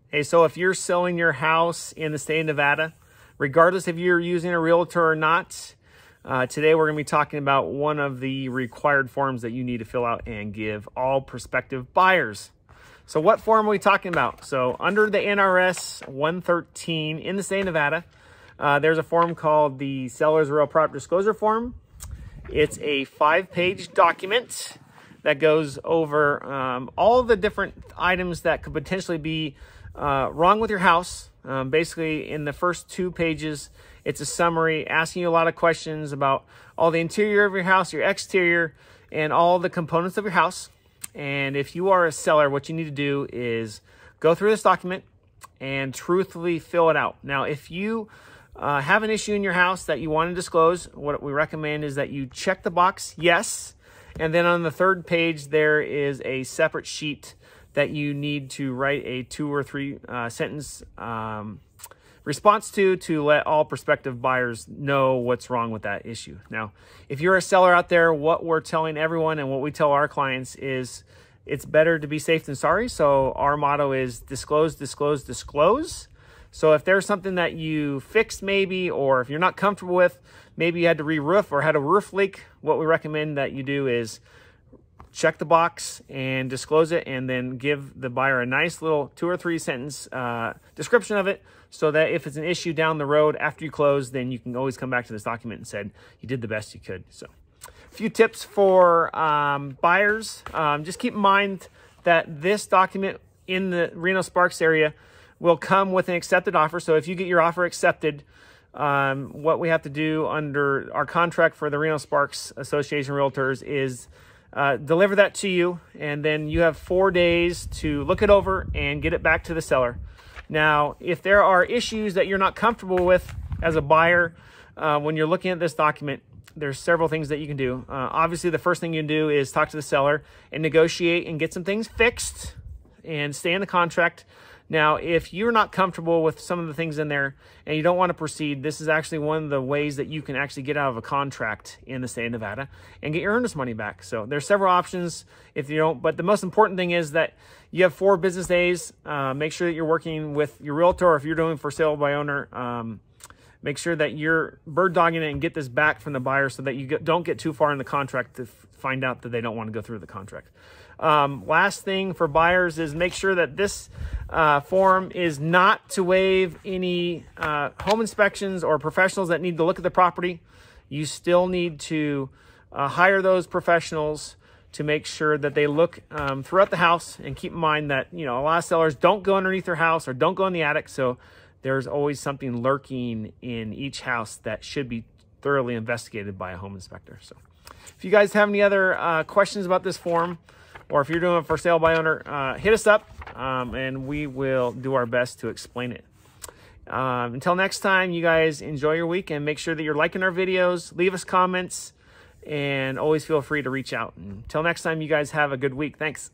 Hey, so if you're selling your house in the state of Nevada, regardless if you're using a realtor or not, today we're going to be talking about one of the required forms that you need to fill out and give all prospective buyers. So what form are we talking about? So under the NRS 113 in the state of Nevada, there's a form called the Seller's Real Property Disclosure Form. It's a 5-page document that goes over all the different items that could potentially be wrong with your house. Basically, in the first 2 pages, it's a summary asking you a lot of questions about all the interior of your house, your exterior, and all the components of your house. And if you are a seller, what you need to do is go through this document and truthfully fill it out. Now, if you have an issue in your house that you want to disclose, what we recommend is that you check the box yes, and then on the 3rd page, there is a separate sheet that you need to write a 2 or 3 sentence response to let all prospective buyers know what's wrong with that issue. Now, if you're a seller out there, what we're telling everyone and what we tell our clients is it's better to be safe than sorry. So our motto is disclose, disclose, disclose. So if there's something that you fixed maybe, or if you're not comfortable with, maybe you had to re-roof or had a roof leak, what we recommend that you do is check the box and disclose it, and then give the buyer a nice little 2 or 3 sentence description of it, so that if it's an issue down the road after you close, then you can always come back to this document and said you did the best you could. So a few tips for buyers. Just keep in mind that this document in the Reno-Sparks area will come with an accepted offer. So if you get your offer accepted, what we have to do under our contract for the Reno-Sparks Association Realtors is deliver that to you, and then you have 4 days to look it over and get it back to the seller. Now, if there are issues that you're not comfortable with as a buyer when you're looking at this document, there's several things that you can do. Obviously, the first thing you can do is talk to the seller and negotiate and get some things fixed and stay in the contract. Now, if you're not comfortable with some of the things in there and you don't want to proceed, this is actually one of the ways that you can actually get out of a contract in the state of Nevada and get your earnest money back. So there's several options if you don't, but the most important thing is that you have 4 business days. Make sure that you're working with your realtor, or if you're doing for sale by owner, make sure that you're bird dogging it and get this back from the buyer so that you don't get too far in the contract to find out that they don't want to go through the contract. Last thing for buyers is make sure that this form is not to waive any home inspections or professionals that need to look at the property. You still need to hire those professionals to make sure that they look throughout the house, and keep in mind that, you know, a lot of sellers don't go underneath their house or don't go in the attic. So there's always something lurking in each house that should be thoroughly investigated by a home inspector. So if you guys have any other questions about this form, or if you're doing it for sale by owner, hit us up and we will do our best to explain it. Until next time, you guys enjoy your week, and make sure that you're liking our videos, leave us comments, and always feel free to reach out. Until next time, you guys have a good week. Thanks.